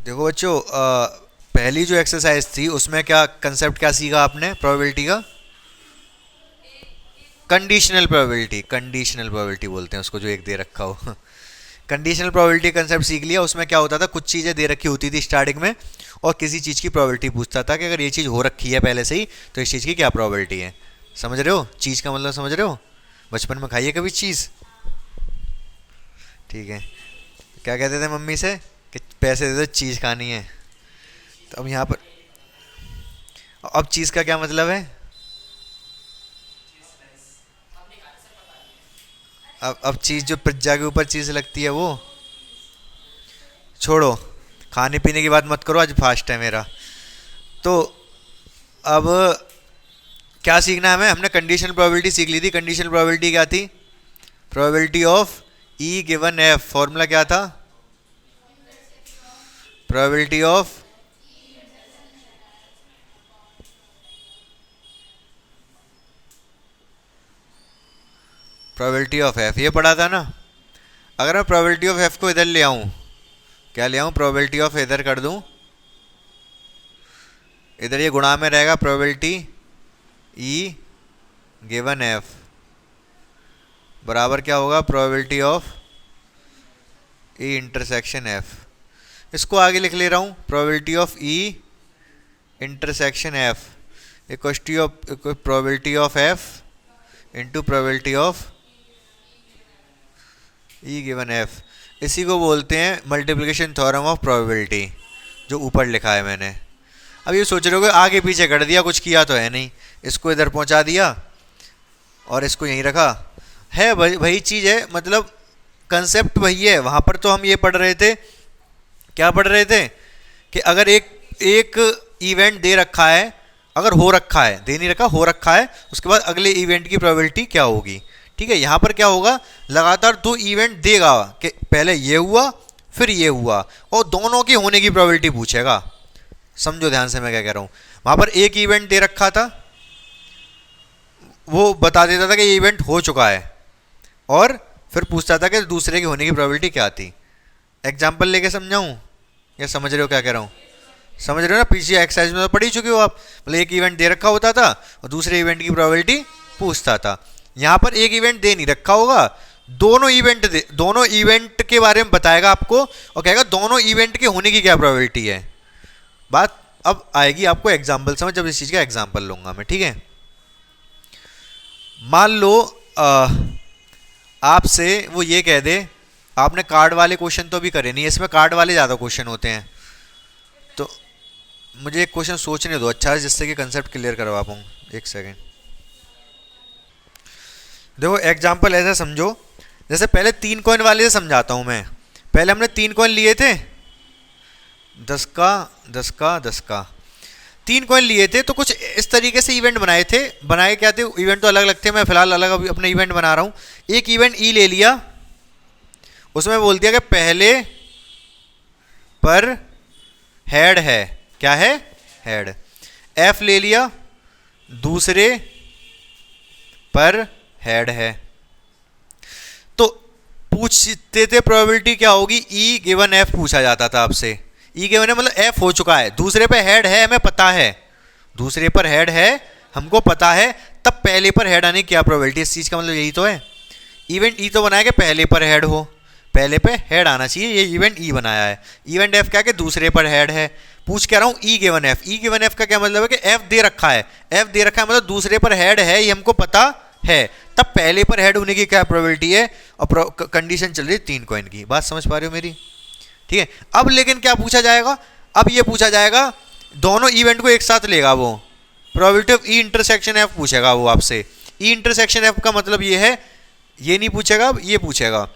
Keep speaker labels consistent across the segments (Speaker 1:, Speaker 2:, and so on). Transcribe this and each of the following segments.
Speaker 1: देखो बच्चों, पहली जो एक्सरसाइज थी उसमें क्या कंसेप्ट क्या सीखा आपने प्रोबेबिलिटी का? कंडीशनल प्रोबेबिलिटी, कंडीशनल प्रोबेबिलिटी बोलते हैं उसको, जो एक दे रखा हो। कंडीशनल प्रोबेबिलिटी कंसेप्ट सीख लिया। उसमें क्या होता था, कुछ चीज़ें दे रखी होती थी स्टार्टिंग में और किसी चीज़ की प्रोबेबिलिटी पूछता था कि अगर ये चीज़ हो रखी है पहले से ही तो इस चीज़ की क्या प्रोबेबिलिटी है। समझ रहे हो चीज़ का मतलब? समझ रहे हो? बचपन में खाइए कभी चीज़? ठीक है। क्या कहते थे मम्मी से कि पैसे दे दो चीज़ खानी है। तो अब यहाँ पर अब चीज़ का क्या मतलब है? अब चीज़ जो पिज्जा के ऊपर चीज़ लगती है वो छोड़ो, खाने पीने की बात मत करो, आज फास्ट है मेरा। तो अब क्या सीखना है हमें? हमने कंडीशनल प्रोबेबिलिटी सीख ली थी। कंडीशनल प्रोबेबिलिटी क्या थी? Probability of E given F. Formula क्या था? Probability of probability of F, ये पढ़ा था ना। अगर मैं प्रोबेबिलिटी ऑफ एफ को इधर ले आऊं, क्या ले आऊं? प्रोबेबिलिटी ऑफ इधर कर दूं, इधर ये गुणा में रहेगा प्रोबेबिलिटी ई गिवन एफ बराबर क्या होगा? Probability of E intersection F. इसको आगे लिख ले रहा हूँ, probability of E intersection F equal of probability of F into probability of E given F. इसी को बोलते हैं मल्टीप्लिकेशन थ्योरम ऑफ प्रोबेबिलिटी, जो ऊपर लिखा है मैंने। अब ये सोच रहे हो कि आगे पीछे कर दिया, कुछ किया तो है नहीं। इसको इधर पहुंचा दिया और इसको यहीं रखा है, वही चीज़ है, मतलब कंसेप्ट वही है। वहाँ पर तो हम ये पढ़ रहे थे, क्या पढ़ रहे थे कि अगर एक एक इवेंट दे रखा है, अगर हो रखा है, दे नहीं रखा, हो रखा है, उसके बाद अगले इवेंट की प्रोबेबिलिटी क्या होगी। ठीक है, यहाँ पर क्या होगा, लगातार दो इवेंट देगा कि पहले ये हुआ फिर ये हुआ और दोनों की होने की प्रोबेबिलिटी पूछेगा। समझो ध्यान से मैं क्या कह रहा हूँ। वहाँ पर एक इवेंट दे रखा था, वो बता देता था कि ये इवेंट हो चुका है और फिर पूछता था कि दूसरे के होने की प्रोबेबिलिटी क्या थी। एग्जाम्पल लेके समझाऊँ या समझ रहे हो क्या कह रहा हूँ? समझ रहे हो ना? पीछे एक्सरसाइज में तो पढ़ ही चुके हो आप। मतलब एक इवेंट दे रखा होता था और दूसरे इवेंट की प्रोबेबिलिटी पूछता था। यहाँ पर एक इवेंट दे नहीं रखा होगा, दोनों इवेंट के बारे में बताएगा आपको और कहेगा दोनों इवेंट के होने की क्या प्रोबेबिलिटी है। बात अब आएगी आपको एग्जाम्पल समझ, जब इस चीज़ का एग्जाम्पल लूंगा मैं। ठीक है, मान लो आपसे वो ये कह दे, आपने कार्ड वाले क्वेश्चन तो अभी करे नहीं, इसमें कार्ड वाले ज़्यादा क्वेश्चन होते हैं, तो मुझे एक क्वेश्चन सोचने दो अच्छा है, जिससे कि कंसेप्ट क्लियर करवा पाऊँ। एक सेकेंड। देखो एग्जाम्पल ऐसा समझो, जैसे पहले 3 कॉइन वाले से समझाता हूँ मैं। पहले हमने 3 कॉइन लिए थे, 10 का 10 का 10 का 3 कॉइन लिए थे, तो कुछ इस तरीके से इवेंट बनाए थे। बनाए क्या थे? इवेंट तो अलग अलग थे, मैं फिलहाल अलग अभी अपने इवेंट बना रहा हूँ। एक इवेंट ई ले लिया, उसमें बोल दिया कि पहले पर हेड है, क्या है? हेड। एफ ले लिया, दूसरे पर हेड है। तो पूछते थे प्रोबेबिलिटी क्या होगी, ई गिवन एफ पूछा जाता था आपसे। ई गिवन है मतलब एफ हो चुका है, दूसरे पे हेड है, हमें पता है, दूसरे पर हेड है हमको पता है, तब पहले पर हेड आने की क्या प्रोबेबिलिटी। इस चीज का मतलब यही तो है। इवेंट ई तो बनाया कि पहले पर हेड हो, पहले पे हेड आना चाहिए, ये इवेंट ई बनाया है। इवेंट एफ क्या कि दूसरे पर हेड है। पूछ कह रहा हूँ ई गिवन एफ। ई गिवन एफ का क्या मतलब है कि एफ दे रखा है, एफ दे रखा है मतलब दूसरे पर हेड है, ये हमको पता है, तब पहले पर हेड होने की क्या प्रोबेबिलिटी है। और कंडीशन चल रही है 3 कॉइन की। बात समझ पा रहे हो मेरी? ठीक है। अब लेकिन क्या पूछा जाएगा, अब ये पूछा जाएगा, दोनों इवेंट को एक साथ लेगा वो, probability of E intersection F पूछेगा वो आपसे। ई इंटरसेक्शन एफ का मतलब ये है, ये नहीं पूछेगा, ये पूछेगा।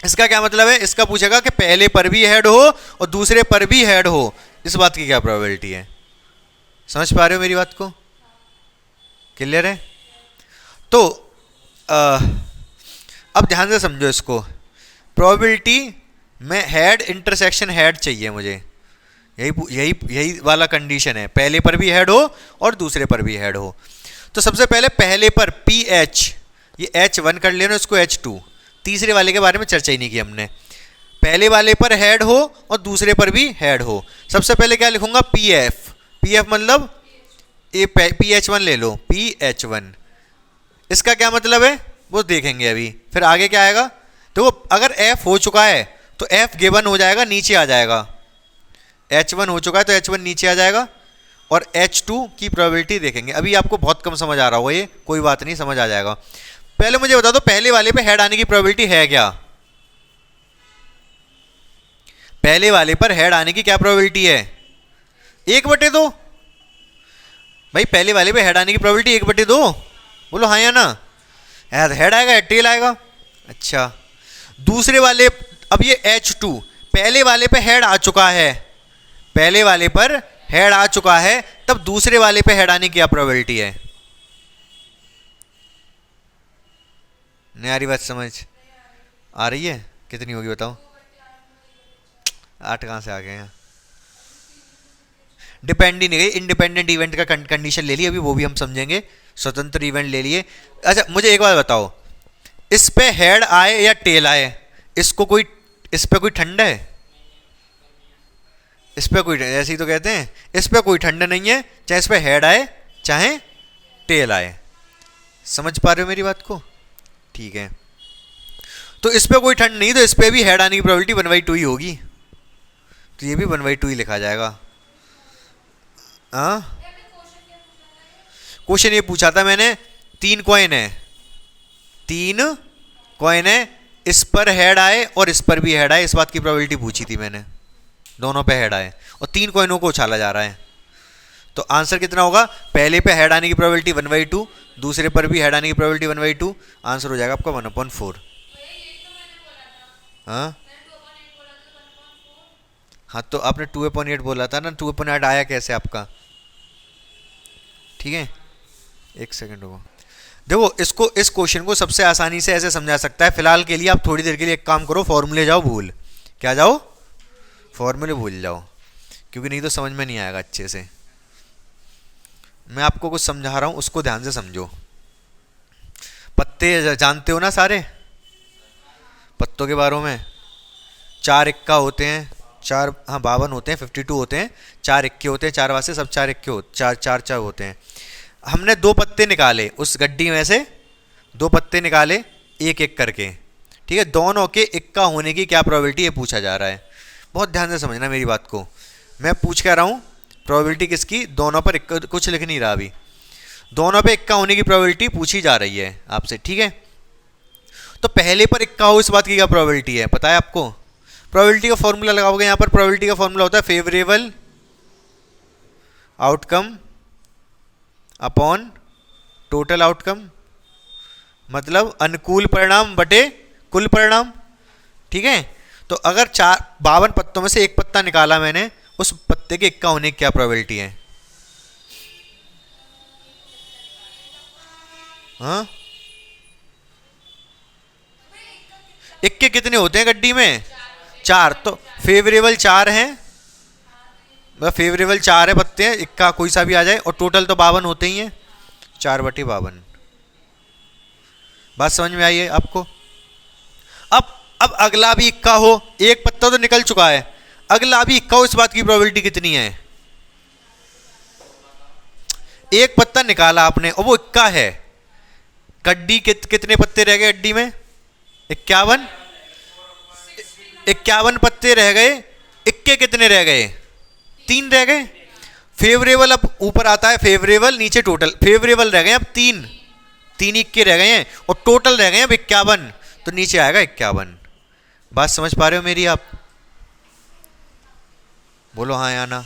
Speaker 1: इसका क्या मतलब है? इसका पूछेगा कि पहले पर भी हेड हो और दूसरे पर भी हेड हो, इस बात की क्या प्रोबेबिलिटी है। समझ पा रहे हो मेरी बात को? क्लियर है? तो अब ध्यान से समझो इसको। प्रोबेबिलिटी में हेड इंटरसेक्शन हेड चाहिए मुझे, यही यही यही वाला कंडीशन है, पहले पर भी हेड हो और दूसरे पर भी हेड हो। तो सबसे पहले पहले पर पी एच, ये H1 कर लेना, इसको H2, तीसरे वाले के बारे में चर्चा ही नहीं की हमने। पहले वाले पर हेड हो और दूसरे पर भी हेड हो। सबसे पहले क्या लिखूंगा, पी एफ। पी एफ मतलब पी एच वन ले लो, पी एच वन। इसका क्या मतलब है वो देखेंगे अभी, फिर आगे क्या आएगा। तो अगर एफ हो चुका है तो एफ गिवन हो जाएगा, नीचे आ जाएगा। एच वन हो चुका है तो एच वन नीचे आ जाएगा, और एच टू की प्रोबेबिलिटी देखेंगे। अभी आपको बहुत कम समझ आ रहा होगा, ये कोई बात नहीं, समझ आ जाएगा। पहले मुझे बता दो पहले वाले पे हेड आने की प्रोबेबिलिटी है क्या। पहले वाले पर हेड आने की क्या प्रोबेबिलिटी है, 1/2। भाई पहले वाले पे हेड आने की प्रोबेबिलिटी 1/2, बोलो हाँ या ना। हेड आएगा या टेल आएगा। अच्छा दूसरे वाले, अब ये H2 पहले वाले पे हेड आ चुका है, पहले वाले पर हेड आ चुका है, तब दूसरे वाले पे हेड आने की क्या प्रोबेबिलिटी है। नहीं आ रही बात समझ, आ रही है, कितनी होगी बताओ। 8 कहाँ से आ गए हैं। डिपेंड ही नहीं गई, इंडिपेंडेंट इवेंट का कंडीशन ले ली, अभी वो भी हम समझेंगे। स्वतंत्र इवेंट ले लिए। अच्छा मुझे एक बात बताओ, इस पे हेड आए या टेल आए, इसको कोई, इस पे कोई ठंड है, इस पे कोई, ऐसे ही तो कहते हैं, इस पे कोई ठंड नहीं है, चाहे इस पे हेड आए चाहे टेल आए। समझ पा रहे हो मेरी बात को, ठीक है। तो इस पे कोई ठंड नहीं, तो इस पे भी हेड आने की प्रोबेबिलिटी 1/2 ही होगी, तो ये भी 1/2 ही लिखा जाएगा। हाँ क्वेश्चन ये पूछा था मैंने, 3 कॉइन है, 3 कॉइन है, इस पर हेड आए और इस पर भी हेड आए, इस बात की प्रोबेबिलिटी पूछी थी मैंने, दोनों पे हेड आए और 3 कॉइनों को उछाला जा रहा है। तो आंसर कितना होगा, पहले पे हेड आने की प्रोबेबिलिटी 1/2, दूसरे पर भी हेड आने की प्रोबेबिलिटी 1/2, आंसर हो जाएगा आपका 1/4। हाँ हाँ तो आपने 2/8 बोला था ना, 2/8 आया कैसे आपका, ठीक है। एक सेकंड होगा, देखो इसको, इस क्वेश्चन को सबसे आसानी से ऐसे समझा सकता है। फिलहाल के लिए आप थोड़ी देर के लिए एक काम करो, फॉर्मूले जाओ भूल, क्या जाओ, फॉर्मूले भूल जाओ, क्योंकि नहीं तो समझ में नहीं आएगा अच्छे से। मैं आपको कुछ समझा रहा हूं, उसको ध्यान से समझो। पत्ते जानते हो ना सारे, पत्तों के बारे में 4 इक्का होते हैं, 4 हाँ 52 होते हैं, 52 होते हैं, 4 इक्के होते हैं, 4 वास्ते सब 4 इक्के होते, 4 होते हैं। हमने 2 पत्ते निकाले उस गड्डी में से, 2 पत्ते निकाले एक एक करके, ठीक है। दोनों के इक्का होने की क्या प्रोबेबिलिटी है पूछा जा रहा है। बहुत ध्यान से समझना मेरी बात को, मैं पूछ क्या रहा हूँ, प्रोबेबिलिटी किसकी, दोनों पर इक्का, कुछ लिख नहीं रहा अभी, दोनों पे इक्का होने की प्रोबेबिलिटी पूछी जा रही है आपसे, ठीक है। तो पहले पर इक्का हो इस बात की क्या प्रोबेबिलिटी है पता है आपको। प्रोबेबिलिटी का फॉर्मूला लगाओगे, यहाँ पर प्रोबेबिलिटी का फॉर्मूला होता है favourable outcome upon total outcome, मतलब अनुकूल परिणाम बटे कुल परिणाम, ठीक है। तो अगर 52 पत्तों में से एक पत्ता निकाला मैंने, उस पत्ते के इक्का होने की क्या प्रोबेबिलिटी है। हाँ इक्के कितने होते हैं गड्डी में, 4, तो फेवरेबल 4 हैं, फेवरेबल 4 है पत्ते हैं, इक्का कोई सा भी आ जाए, और टोटल तो 52 होते ही हैं, 4/52। बात समझ में आई है आपको। अब अगला भी इक्का हो, एक पत्ता तो निकल चुका है, अगला भी इक्का हो, इस बात की प्रोबेबिलिटी कितनी है। एक पत्ता निकाला आपने और वो इक्का है, गड्डी कितने पत्ते रह गए गड्डी में, 51 पत्ते रह गए, इक्के कितने रह गए, 3 रह गए। फेवरेबल अब ऊपर आता है फेवरेबल, नीचे टोटल, फेवरेबल रह गए अब 3 इक्के रह गए हैं, और टोटल रह गए अब 51, तो नीचे आएगा 51। बात समझ पा रहे हो मेरी आप, बोलो हाँ या ना।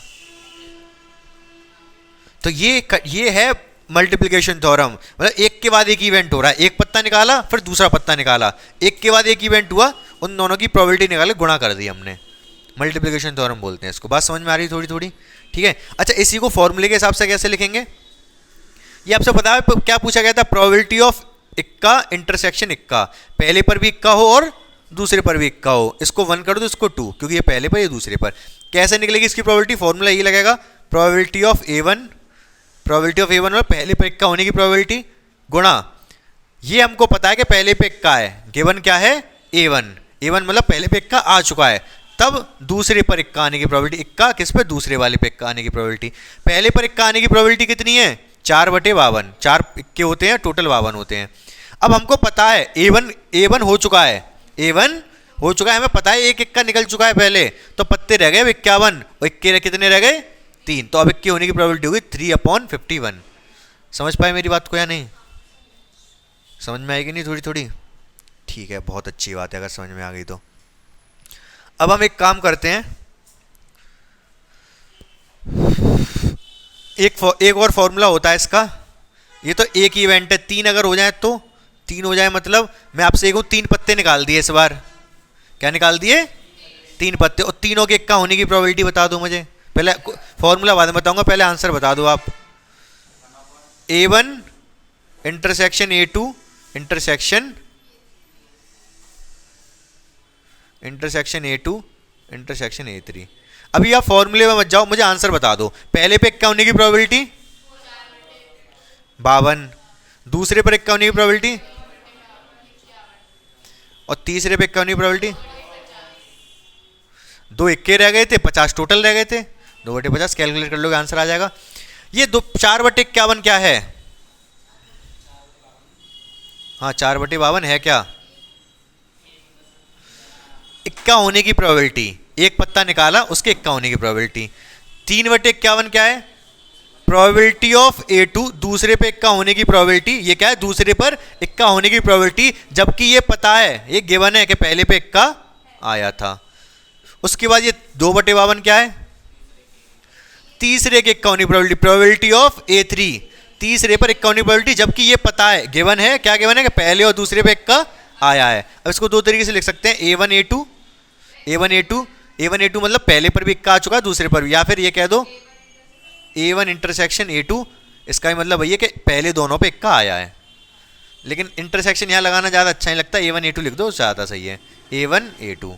Speaker 1: तो ये है मल्टीप्लिकेशन थ्योरम, मतलब एक के बाद एक इवेंट हो रहा है, एक पत्ता निकाला फिर दूसरा पत्ता निकाला, एक के बाद एक इवेंट हुआ, उन दोनों की प्रोबेबिलिटी निकाले, गुणा कर दी हमने, मल्टीप्लिकेशन थ्योरम बोलते हैं इसको। बात समझ में आ रही थोड़ी थोड़ी, ठीक है। अच्छा इसी को फॉर्मूले के हिसाब से कैसे लिखेंगे, ये आपसे पता है क्या पूछा गया था, प्रोबेबिलिटी ऑफ इक्का इंटरसेक्शन इक्का, पहले पर भी इक्का हो और दूसरे पर भी इक्का हो, इसको 1 कर दो, इसको 2, क्योंकि ये पहले पर ये दूसरे पर। कैसे निकलेगी इसकी प्रोबेबिलिटी, फॉर्मूला यही लगेगा, probability of A1, probability of A1 और पहले पे इक्का होने की प्रोबेबिलिटी गुणा, ये हमको पता है कि पहले पे इक्का है, गिवन क्या है A1, A1 मतलब पहले पे इक्का आ चुका है, तब दूसरे पर इक्का आने की प्रोबेबिलिटी, इक्का किस पे, दूसरे वाले पे इक्का आने की प्रोबेबिलिटी। पहले पर इक्का आने की प्रोबेबिलिटी कितनी है, 4/52, 4 इक्के होते हैं, टोटल 52 होते हैं। अब हमको पता है A1 हो चुका है, A1 हो चुका है, हमें पता है एक इक्का निकल चुका है पहले, तो पत्ते रह गए 51 और इक्के कितने रह गए, 3, तो अब इक्के होने की प्रोबेबिलिटी होगी 3/51। समझ पाए मेरी बात को या नहीं, समझ में आएगी नहीं थोड़ी थोड़ी, ठीक है, बहुत अच्छी बात है अगर समझ में आ गई तो। अब हम एक काम करते हैं, एक और फॉर्मूला होता है इसका, ये तो एक ही इवेंट है, 3 अगर हो जाए तो 3 हो जाए, मतलब मैं आपसे एक 3 पत्ते निकाल दिए इस बार, क्या निकाल दिए, 3 पत्ते, और तीनों के इक्का होने की प्रोबेबिलिटी बता दो मुझे, पहले फॉर्मूला बाद में बताऊंगा, पहले आंसर बता दो आप। A1 intersection A2 intersection A2 intersection A3। अभी आप फॉर्मूले में मत जाओ, मुझे आंसर बता दो। पहले पे इक्का होने की प्रोबेबिलिटी 52, दूसरे पर इक्का होने की प्रोबेबिलिटी, और तीसरे पे इक्का होने की प्रोबेबिलिटी, 2 इक्के रह गए थे, 50 टोटल रह गए थे, 2/50 कैलकुलेट कर लोगे आंसर आ जाएगा। ये 4/51 क्या है, हाँ 4/52 है क्या, इक्का होने की प्रोबेबिलिटी, एक पत्ता निकाला उसके इक्का होने की प्रोबेबिलिटी। 3/51 क्या है, प्रोबेबिलिटी ऑफ A2, दूसरे पे इक्का होने की प्रोबेबिलिटी, ये क्या है, दूसरे पर इक्का होने की प्रोबेबिलिटी, जबकि ये पता है, ये गिवन है कि पहले पे इक्का आया था। उसके बाद ये 2/52 क्या है, तीसरे के इक्का होने की प्रोबेबिलिटी, प्रोबेबिलिटी ऑफ A3, तीसरे पर इक्का होने की प्रोबेबिलिटी, जबकि ये पता है, गिवन है, क्या गिवन है कि पहले और दूसरे पे इक्का आया है। अब इसको दो तरीके से लिख सकते हैं, A1 A2 मतलब पहले पर भी इक्का आ चुका है, दूसरे पर भी, या फिर ये कह दो A1 इंटरसेक्शन A2, इसका भी मतलब वही है कि पहले दोनों पे इक्का आया है, लेकिन इंटरसेक्शन यहाँ लगाना ज़्यादा अच्छा नहीं लगता, A1 A2 लिख दो ज़्यादा सही है, A1 A2।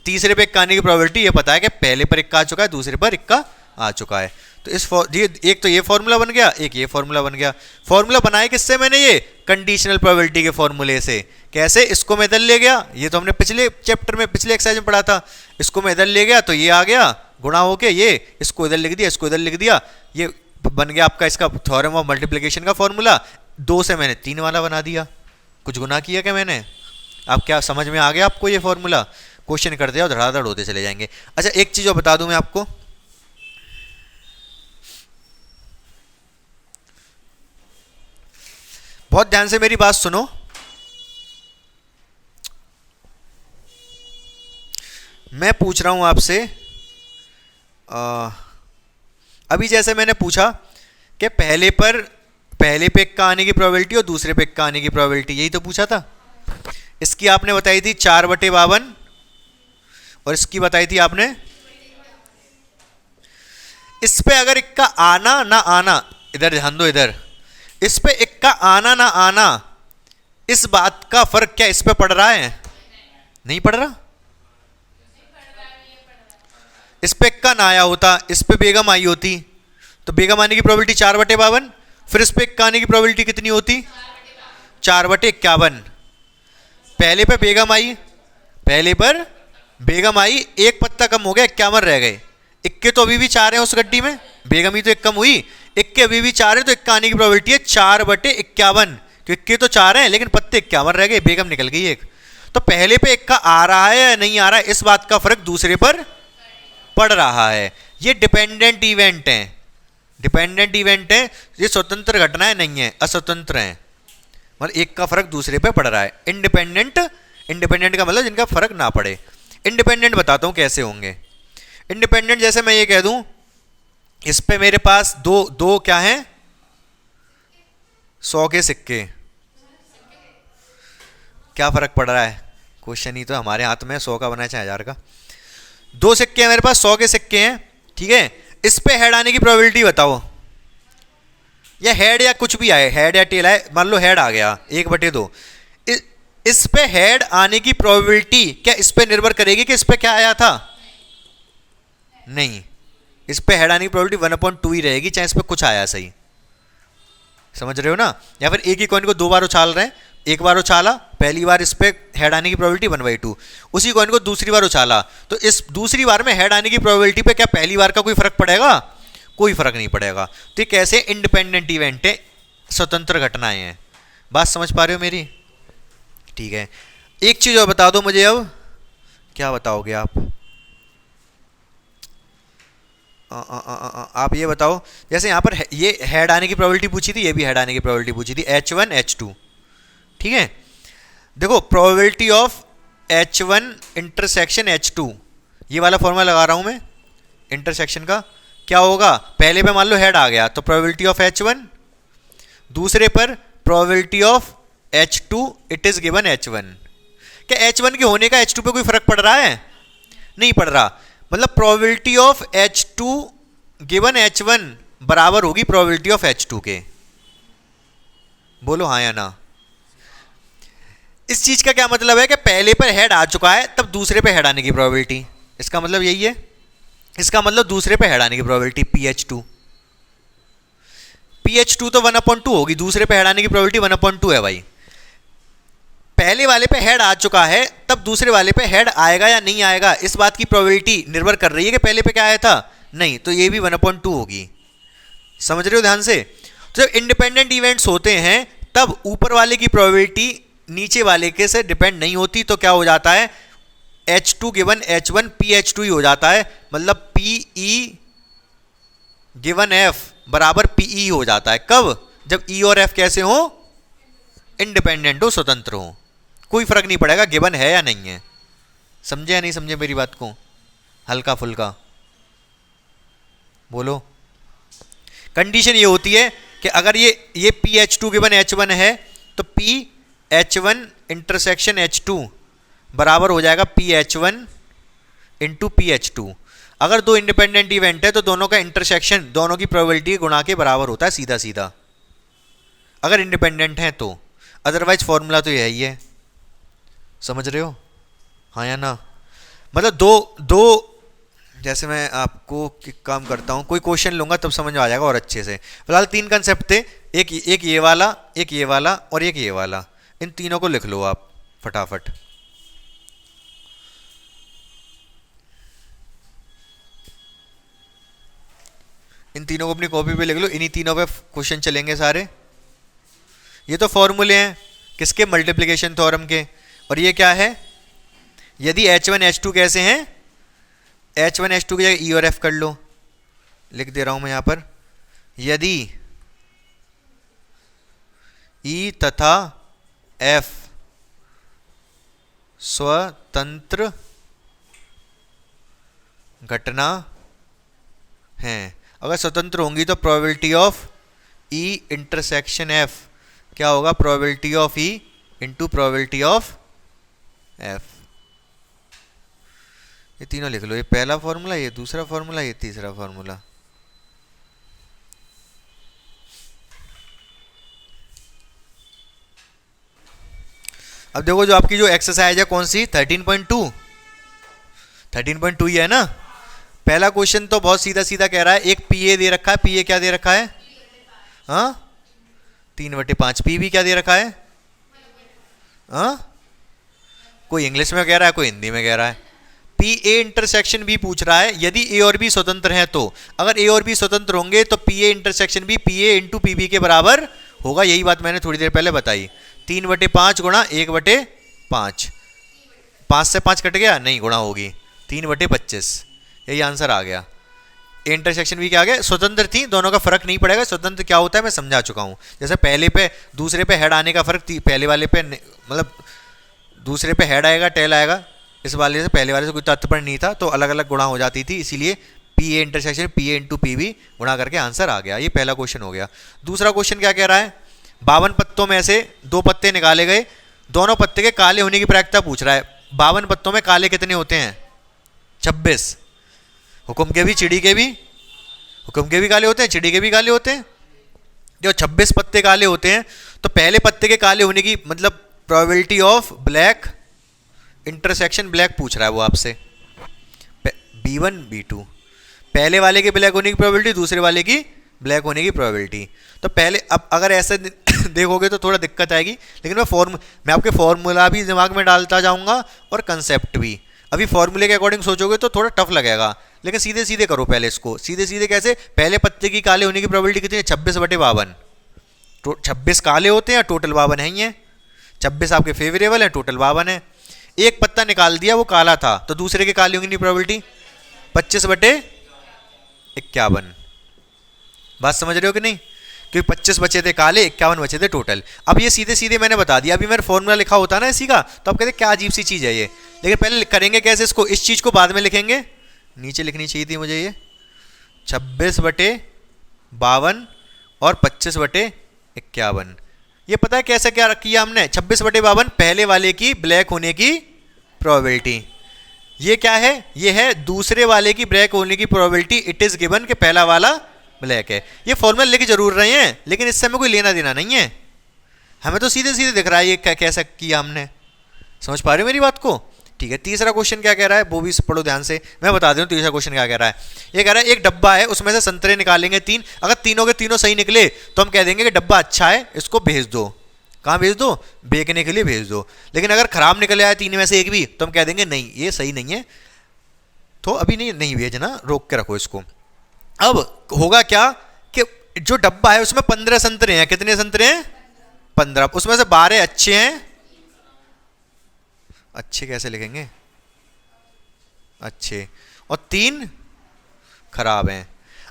Speaker 1: तीसरे पे इक्का आने की प्रोबेबिलिटी, ये पता है कि पहले पर इक्का आ चुका है, दूसरे पर इक्का आ चुका है। तो एक तो ये फॉर्मूला बन गया, एक ये फॉर्मूला बन गया। फॉर्मूला बनाया किससे मैंने, ये कंडीशनल प्रोबेबिलिटी के फॉर्मूले से। कैसे, इसको मैं इधर ले गया, ये तो हमने पिछले चैप्टर में, पिछले एक्सरसाइज में पढ़ा था, इसको मैं इधर ले गया तो ये आ गया गुणा होके, ये इसको इधर लिख दिया, इसको इधर लिख दिया, ये बन गया आपका इसका थ्योरम ऑफ मल्टीप्लिकेशन का फॉर्मूला। 2 से मैंने 3 वाला बना दिया, कुछ गुना किया क्या मैंने, आप क्या समझ में आ गया आपको ये फॉर्मूला, क्वेश्चन कर दिया और धड़ाधड़ होते चले जाएंगे। अच्छा एक चीज़ और बता दूं मैं आपको, बहुत ध्यान से मेरी बात सुनो, मैं पूछ रहा हूं आपसे, अभी जैसे मैंने पूछा कि पहले पे इक्का आने की प्रोबेबिलिटी और दूसरे पे इक्का आने की प्रोबेबिलिटी, यही तो पूछा था। इसकी आपने बताई थी 4/52 और इसकी बताई थी आपने, इस पे अगर इक्का आना ना आना, इधर ध्यान दो, इधर इस पे इक्का आना ना आना, इस बात का फर्क क्या इस पे पड़ रहा है, नहीं पड़ रहा। इस पे इक्का ना आया होता, इस पे बेगम आई होती, तो बेगम आने की प्रोबेबिलिटी 4/52, फिर इस पे इक्का आने की प्रोबेबिलिटी कितनी होती, 4/51। पहले पे बेगम आई, पहले पर बेगम आई, एक पत्ता कम हो गया, 51 रह गए, इक्के तो अभी भी 4 हैं उस गड्डी में, बेगम ही तो एक कम हुई, इक्के अभी भी 4 है, तो इक्का आने की प्रोबेबिलिटी है 4/51, तो इक्के तो 4 हैं लेकिन पत्ते 51 रह गए, बेगम निकल गई एक। तो पहले पे इक्का आ रहा है या नहीं आ रहा है, इस बात का फर्क दूसरे पर पड़ रहा है। ये डिपेंडेंट इवेंट है, डिपेंडेंट इवेंट है, ये स्वतंत्र घटनाएं नहीं है, असवतंत्र हैं, मतलब एक का फर्क दूसरे पे पड़ रहा है। इंडिपेंडेंट, इंडिपेंडेंट का मतलब जिनका फर्क ना पड़े। इंडिपेंडेंट बताता हूं कैसे होंगे। इंडिपेंडेंट जैसे मैं ये कह दूं, इस पे मेरे पास दो क्या हैं, 100 के सिक्के, क्या फर्क पड़ रहा है, क्वेश्चन ही तो हमारे हाथ में 100 का बना है चाहे 1000 का। 2 सिक्के हैं मेरे पास, 100 के सिक्के हैं, ठीक है, इस पे हेड आने की प्रोबेबिलिटी बताओ, या हेड या कुछ भी आए, हेड या टेल आए, मान लो हेड आ गया 1/2, इस पे हेड आने की प्रोबेबिलिटी क्या इस पे निर्भर करेगी कि इस पे क्या आया था, नहीं, इस पे हेड आने की प्रोबेबिलिटी 1/2 ही रहेगी, चाहे इस पे कुछ आया सही, समझ रहे हो ना। या फिर एक ही कॉइन को 2 बार उछाल रहे हैं एक बार उछाला, पहली बार इस पे हेड आने की प्रोबेबिलिटी 1/2, उसी कॉइन को दूसरी बार उछाला तो इस दूसरी बार में हेड आने की प्रोबेबिलिटी पे क्या पहली बार का कोई फर्क पड़ेगा? कोई फर्क नहीं पड़ेगा। तो ये कैसे इंडिपेंडेंट इवेंट है, स्वतंत्र घटनाएं हैं। बात समझ पा रहे हो मेरी? ठीक है, एक चीज और बता दो मुझे। अब क्या बताओगे आप? आप ये बताओ, जैसे यहां पर ये हेड आने की प्रोबेबिलिटी पूछी थी, ये भी हेड आने की प्रोबेबिलिटी पूछी थी, H1 H2। ठीक है, देखो probability of H1 intersection H2, ये वाला फॉर्मूला लगा रहा हूं मैं इंटरसेक्शन का। क्या होगा, पहले पे मान लो हेड आ गया तो प्रोबेबिलिटी ऑफ H1, दूसरे पर probability of H2, it is given H1। क्या H1 के होने का H2 पे कोई फर्क पड़ रहा है? नहीं पड़ रहा। मतलब probability of H2 given H1 बराबर होगी प्रोबेबिलिटी ऑफ H2 के। बोलो हाँ या ना। इस चीज का क्या मतलब है कि पहले पर हेड आ चुका है तब दूसरे पे हेड आने की प्रोबेबिलिटी, इसका मतलब यही है। इसका मतलब दूसरे पे हेड आने की प्रोबेबिलिटी PH2, PH2 तो 1/2 होगी, दूसरे पे हेड आने की प्रोबेबिलिटी 1/2 है भाई। पहले वाले पे हेड आ चुका है तब दूसरे वाले पे हेड आएगा या नहीं आएगा, इस बात की प्रोबेबिलिटी निर्भर कर रही है कि पहले पे क्या आया था, नहीं, तो ये भी 1/2 होगी। समझ रहे हो ध्यान से? तो जब इंडिपेंडेंट इवेंट्स होते हैं तब ऊपर वाले की प्रोबेबिलिटी नीचे वाले के से डिपेंड नहीं होती, तो क्या हो जाता है, H2 गिवन H1 PH2 ही हो जाता है। मतलब PE गिवन F बराबर PE हो जाता है। कब? जब E और F कैसे हो, इंडिपेंडेंट हो, स्वतंत्र हो, कोई फर्क नहीं पड़ेगा गिवन है या नहीं है। समझे या नहीं समझे मेरी बात को? हल्का फुल्का बोलो। कंडीशन ये होती है कि अगर ये PH2 गिवन H1 है तो PH1 इंटरसेक्शन H2 बराबर हो जाएगा PH1 इंटू PH2। अगर दो इंडिपेंडेंट इवेंट है तो दोनों का इंटरसेक्शन दोनों की प्रोबेबिलिटी गुणा के बराबर होता है, सीधा सीधा, अगर इंडिपेंडेंट है तो। अदरवाइज फॉर्मूला तो यही है। समझ रहे हो हाँ या ना? मतलब दो जैसे मैं आपको काम करता हूँ, कोई क्वेश्चन लूंगा तब समझ में आ जाएगा और अच्छे से। फिलहाल 3 कंसेप्ट थे, एक ये वाला, एक ये वाला और एक ये वाला। इन तीनों को लिख लो आप फटाफट। इन तीनों को अपनी कॉपी पे लिख लो, इन्हीं तीनों पे क्वेश्चन चलेंगे सारे। ये तो फॉर्मूले हैं किसके, मल्टीप्लिकेशन थ्योरम के। और ये क्या है, यदि H1 H2 कैसे हैं, H1 H2 की जगह E और F कर लो, लिख दे रहा हूं मैं यहां पर। यदि E तथा F स्वतंत्र घटना हैं, अगर स्वतंत्र होंगी तो probability of E intersection F क्या होगा, probability of E into probability of F। ये तीनों लिख लो, ये पहला फॉर्मूला, ये दूसरा फॉर्मूला, ये तीसरा फॉर्मूला। अब देखो जो आपकी जो एक्सरसाइज है कौन सी, 13.2 ही है ना। पहला क्वेश्चन तो बहुत सीधा सीधा कह रहा है, एक PA दे रखा है, PA क्या दे रखा है, हाँ 3/5। PB क्या दे रखा है, हाँ कोई इंग्लिश में कह रहा है कोई हिंदी में कह रहा है। PA इंटरसेक्शन B पूछ रहा है, यदि A और B स्वतंत्र हैं तो। अगर A और B स्वतंत्र होंगे तो PA intersection B PA into PB के बराबर होगा। यही बात मैंने थोड़ी देर पहले बताई। 3/5 गुणा 1/5, 5 से 5 कट गया, नहीं गुणा होगी, 3/25, यही आंसर आ गया। इंटरसेक्शन भी क्या आ गया, स्वतंत्र थी, दोनों का फर्क नहीं पड़ेगा। स्वतंत्र क्या होता है मैं समझा चुका हूँ। जैसे पहले पे दूसरे पे हेड आने का फर्क थी, पहले वाले पे मतलब दूसरे पे हेड आएगा टेल आएगा, इस वाले से पहले वाले से कोई तात्पर्य नहीं था, तो अलग अलग गुणा हो जाती थी, इसीलिए PA intersection PA into PB गुणा करके आंसर आ गया। ये पहला क्वेश्चन हो गया। दूसरा क्वेश्चन क्या कह रहा है, 52 पत्तों में से 2 पत्ते निकाले गए, दोनों पत्ते के काले होने की प्रायिकता पूछ रहा है। 52 पत्तों में काले कितने होते हैं, 26। हुक्म के भी चिड़ी के भी, हुक्म के भी काले होते हैं, चिड़ी के भी काले होते हैं। जो 26 पत्ते काले होते हैं तो पहले पत्ते के काले होने की मतलब probability of black intersection black पूछ रहा है वो आपसे, B1 B2। पहले वाले के ब्लैक होने की प्रोबेबिलिटी, दूसरे वाले की ब्लैक होने की प्रोबेबिलिटी। तो पहले अब अगर ऐसे देखोगे तो थोड़ा दिक्कत आएगी, लेकिन मैं आपके फॉर्मूला भी दिमाग में डालता जाऊंगा और कंसेप्ट भी। अभी फॉर्मूले के अकॉर्डिंग सोचोगे तो थोड़ा टफ लगेगा, लेकिन सीधे सीधे करो पहले इसको। सीधे सीधे कैसे? पहले पत्ते की काले होने की प्रोबेबिलिटी कितनी है? 26/52। 26 काले होते हैं, टोटल 52 है ही है। 26 आपके फेवरेबल है, टोटल 52 है। एक पत्ता निकाल दिया, वो काला था, तो दूसरे के काले होंगे नहीं प्रोबेबिलिटी 25/51। बात समझ रहे हो कि नहीं? क्योंकि 25 बचे थे काले, 51 बचे थे टोटल। अब ये सीधे सीधे मैंने बता दिया। अभी मेरा फॉर्मूला लिखा होता ना इसी का, तो आप कहते क्या अजीब सी चीज़ है ये। लेकिन पहले करेंगे कैसे इसको? इस चीज़ को बाद में लिखेंगे। नीचे लिखनी चाहिए थी मुझे ये 26/52 और 25/51। ये पता है कैसे क्या किया हमने? 26/52 पहले वाले की ब्लैक होने की प्रोबेबिलिटी। ये क्या है? ये है दूसरे वाले की ब्लैक होने की प्रोबेबिलिटी। इट इज गिवन कि पहला वाला ब्लैक है। ये फॉर्मूला लिख जरूर रहे हैं, लेकिन इससे हमें कोई लेना देना नहीं है। हमें तो सीधे सीधे दिख रहा है ये कैसा किया हमने। समझ पा रहे हो मेरी बात को? ठीक है। तीसरा क्वेश्चन क्या कह रहा है वो भी पढ़ो ध्यान से। मैं बता दूं तीसरा क्वेश्चन क्या कह रहा है। ये कह रहा है एक डब्बा है, उसमें से संतरे निकालेंगे 3। अगर तीनों के तीनों सही निकले तो हम कह देंगे कि डब्बा अच्छा है, इसको भेज दो। कहाँ भेज दो? बेचने के लिए भेज दो। लेकिन अगर खराब निकल आया 3 में से एक भी, तो हम कह देंगे नहीं ये सही नहीं है, तो अभी नहीं भेजना, रोक के रखो इसको। अब होगा क्या कि जो डब्बा है उसमें 15 संतरे हैं। कितने संतरे हैं? 15। उसमें से 12 अच्छे हैं। अच्छे कैसे लिखेंगे? अच्छे। और 3 खराब हैं।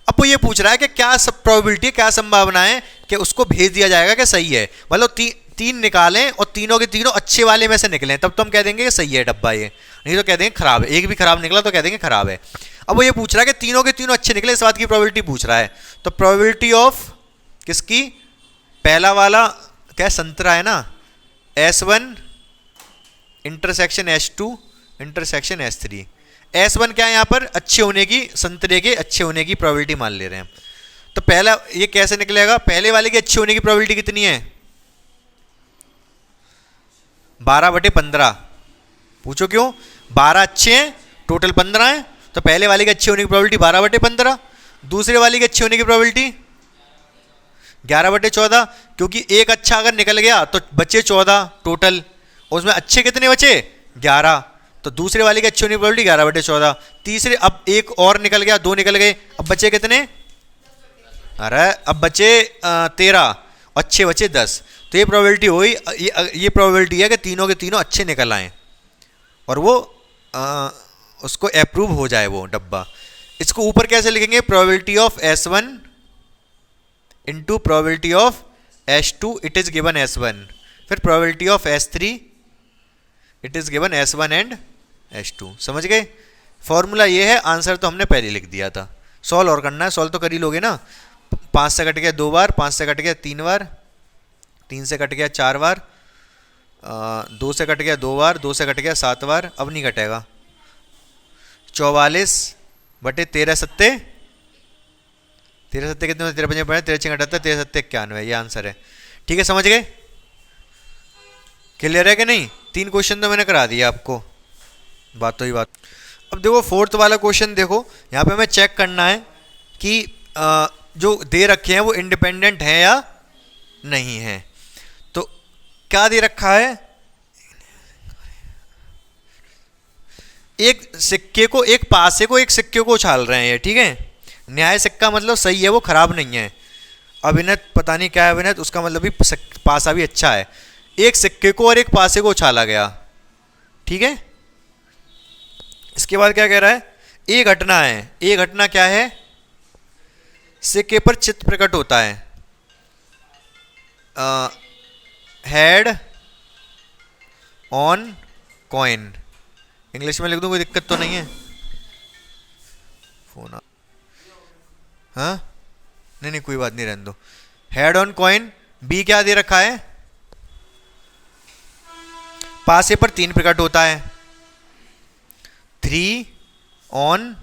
Speaker 1: अब वो ये पूछ रहा है कि क्या सब प्रोबेबिलिटी, क्या संभावना है कि उसको भेज दिया जाएगा कि सही है। मतलब 3 निकालें और तीनों के तीनों अच्छे वाले में से निकलें, तब तो हम कह देंगे कि सही है डब्बा ये, नहीं तो कह देंगे खराब है। एक भी खराब निकला तो कह देंगे खराब है। अब वो ये पूछ रहा है कि तीनों के तीनों अच्छे निकले, इस बात की प्रोबेबिलिटी पूछ रहा है। तो प्रोबेबिलिटी ऑफ किसकी? पहला वाला क्या संतरा है ना, S1 intersection S2 intersection S3। S1 क्या है यहाँ पर? अच्छे होने की, संतरे के अच्छे होने की प्रोबेबिलिटी मान ले रहे हैं। तो पहला ये कैसे निकलेगा? पहले वाले के अच्छे होने की प्रोबेबिलिटी कितनी है? 12/15। पूछो क्यों? 12 अच्छे हैं, टोटल 15 है, तो पहले वाले के अच्छे होने की प्रोबेबिलिटी 12/15। दूसरे वाले के अच्छे होने की प्रोबेबिलिटी 11/14, क्योंकि एक अच्छा अगर निकल गया तो बचे 14 टोटल, उसमें अच्छे कितने बचे? 11, तो दूसरे वाले के अच्छे होने की प्रोबेबिलिटी 11/14। तीसरे अब एक और निकल गया, 2 निकल गए, अब बचे कितने? अरे अब बचे 13, अच्छे बचे 10। तो ये प्रोबेबिलिटी हुई, ये प्रोबेबिलिटी है कि तीनों के तीनों अच्छे निकल आए और वो उसको अप्रूव हो जाए वो डब्बा। इसको ऊपर कैसे लिखेंगे? Probability of S1 into probability of S2 it is given S1, फिर probability of S3 it is given S1 and S2। समझ गए? फॉर्मूला ये है, आंसर तो हमने पहले लिख दिया था। सॉल्व और करना है, सॉल्व तो कर ही लोगे ना। 5 से कट गया 2 बार, 5 से कट गया 3 बार, 3 से कट गया 4 बार, 2 से कट गया 2 बार, 2 से कट गया 7 बार, अब नहीं कटेगा। 44/13 सत्ते, 13 सत्ते कितने? 13 पंजे 13 6 78, 13 सत्ते 91, ये आंसर है। ठीक है, समझ गए? क्लियर है कि नहीं? 3 क्वेश्चन तो मैंने करा दिया आपको, बात तो ही बात। अब देखो 4th वाला क्वेश्चन देखो, यहाँ पे हमें चेक करना है कि जो दे रखे हैं वो इंडिपेंडेंट हैं या नहीं है। तो क्या दे रखा है? एक सिक्के को, एक पासे को, एक सिक्के को उछाल रहे हैं ये, ठीक है। न्याय सिक्का मतलब सही है, वो खराब नहीं है। अभिनत पता नहीं क्या है अभिनत, उसका मतलब भी पासा भी अच्छा है। एक सिक्के को और एक पासे को उछाला गया, ठीक है। इसके बाद क्या कह रहा है? ये घटना है। ये घटना क्या है? सिक्के पर चित्र प्रकट होता है। हेड ऑन कॉइन, इंग्लिश में लिख दूं, कोई दिक्कत तो नहीं है? फोन हाँ नहीं कोई बात नहीं, रहने दो। Head on coin. बी क्या दे रखा है? पासे पर 3 प्रकट होता है। 3 ऑन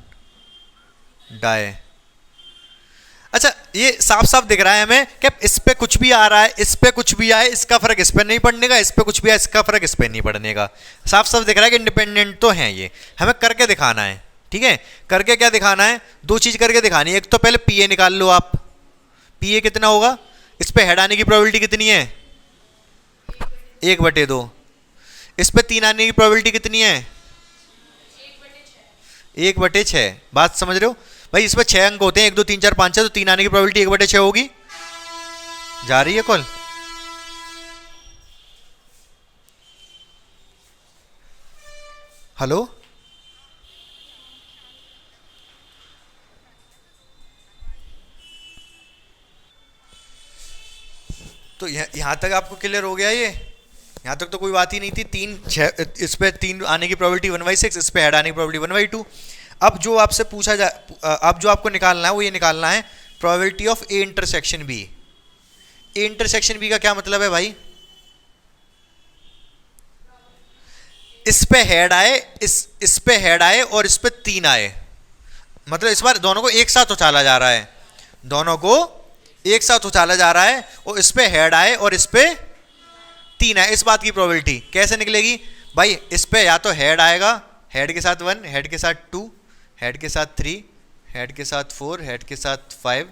Speaker 1: डाई। अच्छा, ये साफ साफ दिख रहा है हमें कि इस पे कुछ भी आ रहा है, इस पे कुछ भी आए, इसका फर्क इस पे नहीं पड़ने का, इस पे कुछ भी आए, इसका फर्क इस पे नहीं पड़ने का। साफ साफ दिख रहा है कि इंडिपेंडेंट तो हैं ये। हमें करके दिखाना है, ठीक है। करके क्या दिखाना है? 2 चीज करके दिखानी है। एक तो पहले पीए निकाल लो आप। पीए कितना होगा? इस पे हेड आने की प्रोबेबिलिटी कितनी है? 1/2। इस पे 3 आने की प्रोबेबिलिटी कितनी है? 1/6। बात समझ रहे हो भाई? इस पे 6 अंक होते हैं, 1 2 3 4 5 6, तो 3 आने की प्रोबेबिलिटी 1/6 होगी। जा रही है कॉल? हेलो? तो यहां तक आपको क्लियर हो गया? ये यहां तक तो कोई बात ही नहीं थी। 3 6, इस पे 3 आने की प्रोबेबिलिटी 1/6, इस पे हेड आने की प्रोबेबिलिटी 1/2। अब जो आपसे पूछा जा अब जो आपको निकालना है वो ये निकालना है probability of A intersection B. A intersection B का क्या मतलब है भाई? इस पे हेड आए, इस पे हेड आए और इस पे 3 आए, मतलब इस बार दोनों को एक साथ उछाला जा रहा है, दोनों को एक साथ उछाला जा रहा है, और इस पे हेड आए और इस पे 3 आए। इस बात की प्रोबेबिलिटी कैसे निकलेगी भाई? इस पे या तो हेड आएगा, हेड के साथ 1, हेड के साथ 2, हेड के साथ 3, हेड के साथ 4, हेड के साथ 5,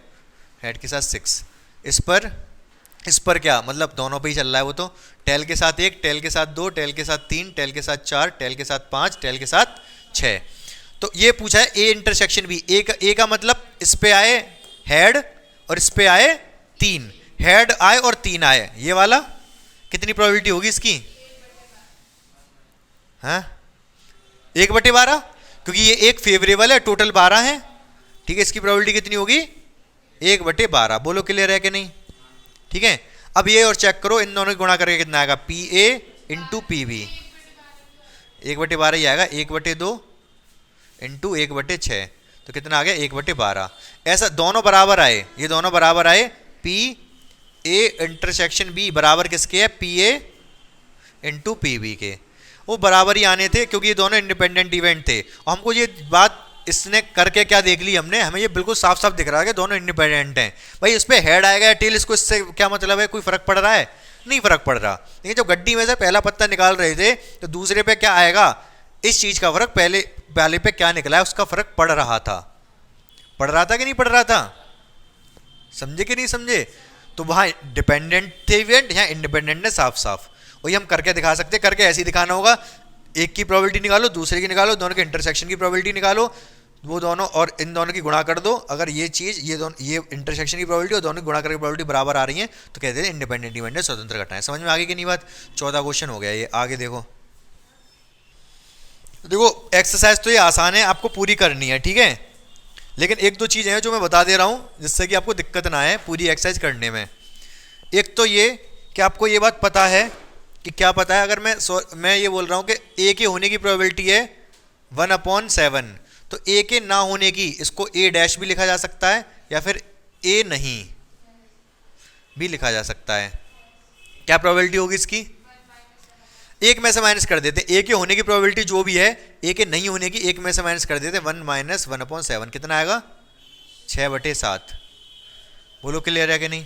Speaker 1: हेड के साथ 6। इस पर क्या मतलब दोनों पे ही चल रहा है वो, तो टेल के साथ 1, टेल के साथ 2, टेल के साथ 3, टेल के साथ 4, टेल के साथ 5, टेल के साथ 6। तो ये पूछा है ए इंटरसेक्शन बी। ए का मतलब इस पे आए हेड और इस पे आए 3, हेड आए और 3 आए, ये वाला कितनी प्रोबेबिलिटी होगी इसकी? हाँ 1/12, क्योंकि ये एक फेवरेबल है, टोटल 12 है, ठीक है। इसकी प्रोबेबिलिटी कितनी होगी? 1/12। बोलो क्लियर है कि नहीं? ठीक है। अब ये और चेक करो, इन दोनों की गुणा करके कितना आएगा? P A into P B, 1/12 ही आएगा। 1/2 इंटू 1/6, तो कितना आ गया? 1/12। ऐसा दोनों बराबर आए, ये दोनों बराबर आए। पी ए इंटरसेक्शन बी बराबर किसके है? P A into P B के। वो बराबर ही आने थे क्योंकि ये दोनों इंडिपेंडेंट इवेंट थे। और हमको ये बात इसने करके क्या देख ली हमने, हमें ये बिल्कुल साफ साफ दिख रहा है कि दोनों इंडिपेंडेंट हैं। भाई इस पे हेड आएगा या टेल, इसको इससे क्या मतलब है? कोई फर्क पड़ रहा है? नहीं फर्क पड़ रहा। लेकिन जब गड्डी में से पहला पत्ता निकाल रहे थे तो दूसरे पे क्या आएगा? इस चीज का फर्क पहले पे क्या निकला है उसका फर्क पड़ रहा था। पड़ रहा था कि नहीं पड़ रहा था? समझे कि नहीं समझे? तो वहां डिपेंडेंट थे इवेंट, यहाँ इंडिपेंडेंट है साफ साफ। वही हम करके दिखा सकते, करके ऐसे ही दिखाना होगा। एक की प्रोबेबिलिटी निकालो, दूसरे की निकालो, दोनों के इंटरसेक्शन की प्रोबेबिलिटी निकालो, वो दोनों और इन दोनों की गुणा कर दो। अगर ये चीज ये इंटरसेक्शन की प्रोबेबिलिटी और दोनों की गुणा करके प्रोबेबिलिटी बराबर आ रही है तो कहते हैं इंडिपेंडेंट इवेंट है, स्वतंत्र घटना है। समझ में आगे की नहीं बात? 14 क्वेश्चन हो गया ये। आगे देखो, देखो एक्सरसाइज तो ये आसान है, आपको पूरी करनी है, ठीक है। लेकिन एक दो चीजें हैं जो मैं बता दे रहा हूं जिससे कि आपको दिक्कत ना आए पूरी एक्सरसाइज करने में। एक तो ये कि आपको ये बात पता है कि क्या पता है, अगर मैं ये बोल रहा हूं कि ए के होने की प्रोबेबिलिटी है 1/7, तो ए के ना होने की, इसको ए डैश भी लिखा जा सकता है या फिर ए नहीं भी लिखा जा सकता है। क्या प्रोबेबिलिटी होगी इसकी? एक में से माइनस कर देते, ए के होने की प्रोबेबिलिटी जो भी है, ए के नहीं होने की एक में से माइनस कर देते, 1 - 1/7 कितना आएगा? 6/7। बोलो क्लियर है कि नहीं?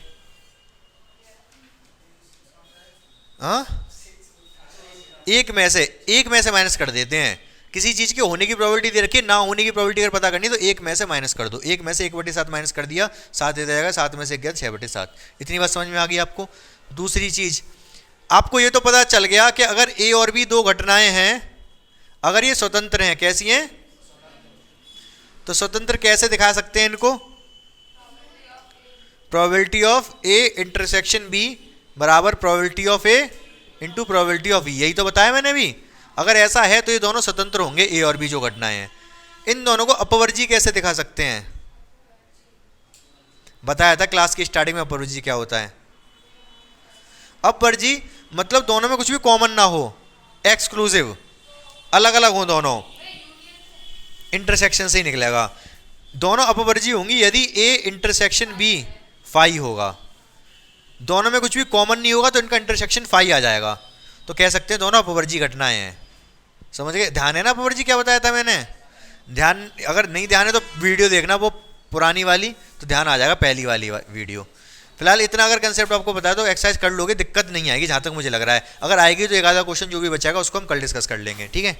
Speaker 1: हाँ, एक में से माइनस कर देते हैं। किसी चीज के होने की प्रोबेबिलिटी दे रखी है, ना होने की प्रोबेबिलिटी अगर पता करनी तो एक में से माइनस कर दो। एक में से 1/7 माइनस कर दिया, 7 दे जाएगा, 7 में से 1 गया 6/7। इतनी बात समझ में आ गई आपको? दूसरी चीज, आपको ये तो पता चल गया कि अगर ए और बी दो घटनाएं हैं, अगर ये स्वतंत्र हैं, कैसी हैं? तो स्वतंत्र कैसे दिखा सकते हैं इनको? Probability of A intersection B बराबर probability of A into probability of B. यही तो बताया मैंने भी। अगर ऐसा है तो ये दोनों स्वतंत्र होंगे, ए और बी जो घटनाएं हैं। इन दोनों को अपवर्जी कैसे दिखा सकते हैं? बताया था क्लास की स्टार्टिंग में अपवर्जी क्या होता है। अपवर्जी मतलब दोनों में कुछ भी कॉमन ना हो, एक्सक्लूसिव, अलग अलग हो दोनों, इंटरसेक्शन से ही निकलेगा। दोनों अपवर्जी होंगी यदि ए इंटरसेक्शन बी फाई होगा। दोनों में कुछ भी कॉमन नहीं होगा तो इनका इंटरसेक्शन फाई आ जाएगा, तो कह सकते हैं दोनों अपवर्जी घटनाएं हैं। समझ गए? ध्यान है ना अपवर्जी क्या बताया था मैंने? ध्यान अगर नहीं ध्यान है तो वीडियो देखना वो पुरानी वाली, तो ध्यान आ जाएगा पहली वाली वीडियो। फिलहाल इतना अगर कंसेप्ट आपको बता दो, एक्सरसाइज कर लोगे, दिक्कत नहीं आएगी जहाँ तक मुझे लग रहा है। अगर आएगी तो एक आधा क्वेश्चन जो भी बचेगा उसको हम कल डिस्कस कर लेंगे, ठीक है।